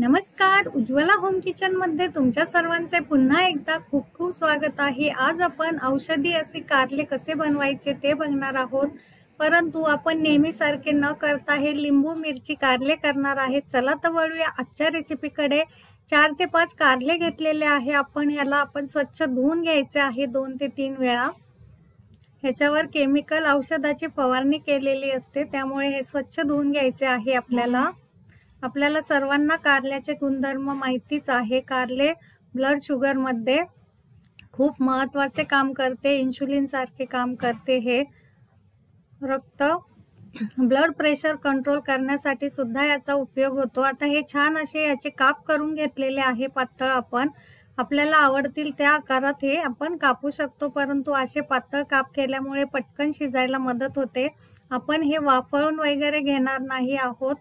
नमस्कार, उज्ज्वला होम किचनमध्ये तुमच्या सर्वांचे पुन्हा एकदा खूप खूप स्वागत आहे। आज आपण औषधी असे कारले कसे बनवायचे ते बघणार आहोत। परंतु आपण नेहमीसारखे न करता हे लिंबू मिरची कारले करणार आहे। चला तर वळूया आजच्या रेसिपीकडे। 4 ते 5 कारले घेतलेले आहे आपण। याला स्वच्छ धुवून घ्यायचे आहे 2 ते 3 वेळा। ह्याच्यावर केमिकल औषधाची फवारणी केलेली असते, त्यामुळे हे स्वच्छ धुवून घ्यायचे आहे आपल्याला सर्वांना कारल्याचे गुणधर्म माहितीच आहे। कारले ब्लड शुगर मध्ये खूप महत्त्वाचे काम करते, इन्सुलिन सारखे काम करते। हे रक्त ब्लड प्रेशर कंट्रोल करण्यासाठी सुद्धा याचा उपयोग होतो। आता हे छान असे याचे काप करून घेतलेले आहे पातळ। आपल्याला आवडतील त्या आकारात हे आपण कापू शकतो, परंतु असे पातळ काप केल्यामुळे पटकन शिजायला मदत होते। आपण हे वाफळून वगैरे घेणार नाही आहोत,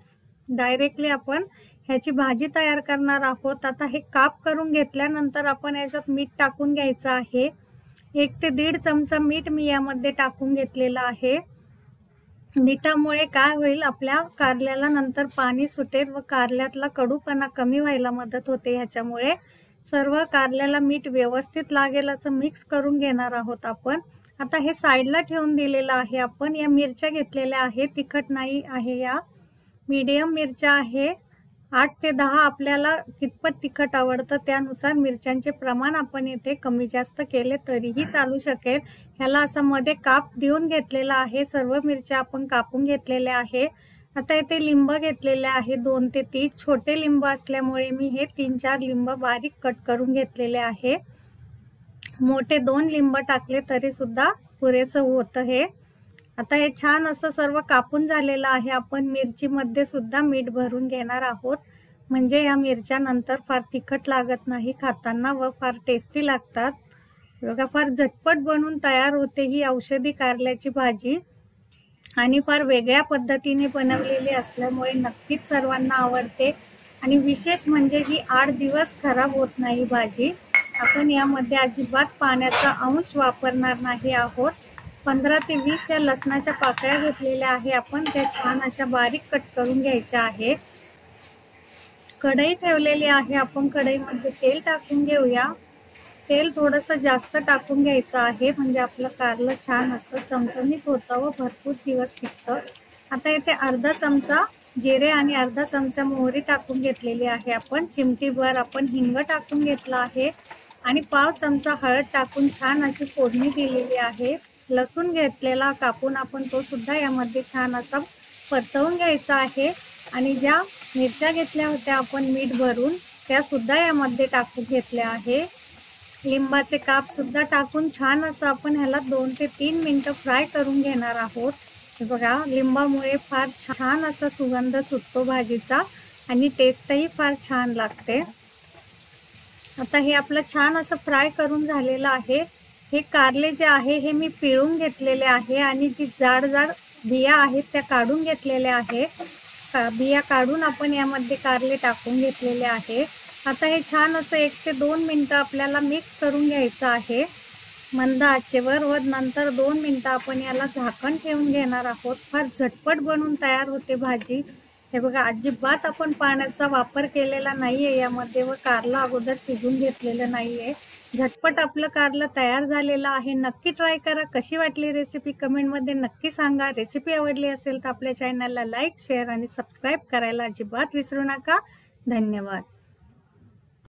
डायरेक्टली आपण ह्याची भाजी तयार करणार आहोत। आता हे काप करून घेतल्यानंतर आपण याच्यात मीठ टाकून घ्यायचं आहे। 1 ते 1.5 चमचा मीठ मी यामध्ये टाकून घेतलेला आहे। मिठामुळे काय होईल, आपल्या कारल्याला नंतर पाणी सुटेल व कारल्यातला कडूपणा कमी व्हायला मदत होते। ह्याच्यामुळे सर्व कारल्याला मीठ व्यवस्थित लागेल असं मिक्स करून घेणार आहोत आपण। आता हे साईडला ठेवून दिलेलं आहे आपण। या मिरच्या घेतलेल्या आहे, तिखट नाही आहे, या मीडियम मिरच्या आहे। 8 ते 10 आपल्याला कितपत तिखट आवडतं त्यानुसार मिरच्यांचे प्रमाण आपण येथे कमी जास्त केले तरीही चालू शकेल। ह्याला असा मध्ये काप देऊन घेतलेला आहे। सर्व मिरच्या आपण कापून घेतलेल्या आहे। आता इथे लिंब घेतलेले आहे 2 ते 3 छोटे लिंब असल्यामुळे मी हे 3-4 लिंब बारीक कट करून घेतलेले आहे। मोठे 2 लिंब टाकले तरी सुद्धा पुरेसं होतं हे। आता हे छान असं सर्व कापून झालेलं आहे। आपण मिरची मध्ये सुद्धा मीठ भरून घेणार आहोत, म्हणजे या मिरच्या नंतर फार तिखट लागत नाही खाताना व फार टेस्टी लागतात। बघा, फार झटपट बनून तयार होते ही औषधी कारल्याची भाजी आणि फार वेगळ्या पद्धतीने बनवलेली असल्यामुळे नक्कीच सर्वांना आवडते। आणि विशेष म्हणजे ही 8 दिवस खराब होत नाही भाजी। आपण यामध्ये अजिबात पाण्याचा अंश वापरणार नाही आहोत। 15 ते 20 या लसणाच्या पाकळ्या घेतलेल्या आहे आपण, त्या छान अशा बारीक कट करून घ्यायच्या आहे। कढई ठेवलेली आहे आपण, कढईमध्ये तेल टाकून घेऊया। तेल थोडंसं जास्त टाकून घ्यायचं आहे, म्हणजे आपलं कारलं छान असं चमचमीत होतं व भरपूर दिवस टिकतं। आता इथे अर्धा चमचा जिरे आणि अर्धा चमचा मोहरी टाकून घेतलेली आहे आपण। चिमटीभर आपण हिंग टाकून घेतला आहे आणि पाव चमचा हळद टाकून छान अशी फोडणी दिलेली आहे। लसूण घेतलेला कापून आपण तो सुद्धा यामध्ये छान असा परतवून घ्यायचा आहे। आणि ज्या मिरच्या घेतल्या होत्या आपण मीठ भरून, त्या सुद्धा यामध्ये टाकून घेतल्या आहे। लिंबाचे काप सुद्धा टाकून छान असं आपण ह्याला 2 ते 3 मिनिटं फ्राय करून घेणार आहोत। हे बघा, लिंबामुळे फार छान असा सुगंध सुटतो भाजीचा आणि टेस्टही फार छान लागते। आता हे आपलं छान असं फ्राय करून झालेलं आहे। हे कारले जे आहे हे मी पिळून घेतलेले आहे आणि जी जाड बिया आहेत त्या काढून घेतलेल्या आहे। बिया काढून आपण यामध्ये कारले टाकून घेतलेले आहे। आता हे छान असं 1 ते 2 मिनिटं आपल्याला मिक्स करून घ्यायचं आहे मंद आचेवर व नंतर 2 मिनिटं आपण याला झाकण ठेवून घेणार आहोत। फार झटपट बनून तयार होते भाजी। हे बघा, अजिबात आपण पाण्याचा वापर केलेला नाहीये यामध्ये व कारलं अगोदर शिजून घेतलेलं नाहीये। झटपट आपलं कारलं तयार झालेलं आहे। नक्की ट्राय करा। कशी वाटली रेसिपी कमेंटमध्ये नक्की सांगा। रेसिपी आवडली असेल तर आपल्या चॅनलला लाईक, शेअर आणि सबस्क्राईब करायला अजिबात विसरू नका। धन्यवाद।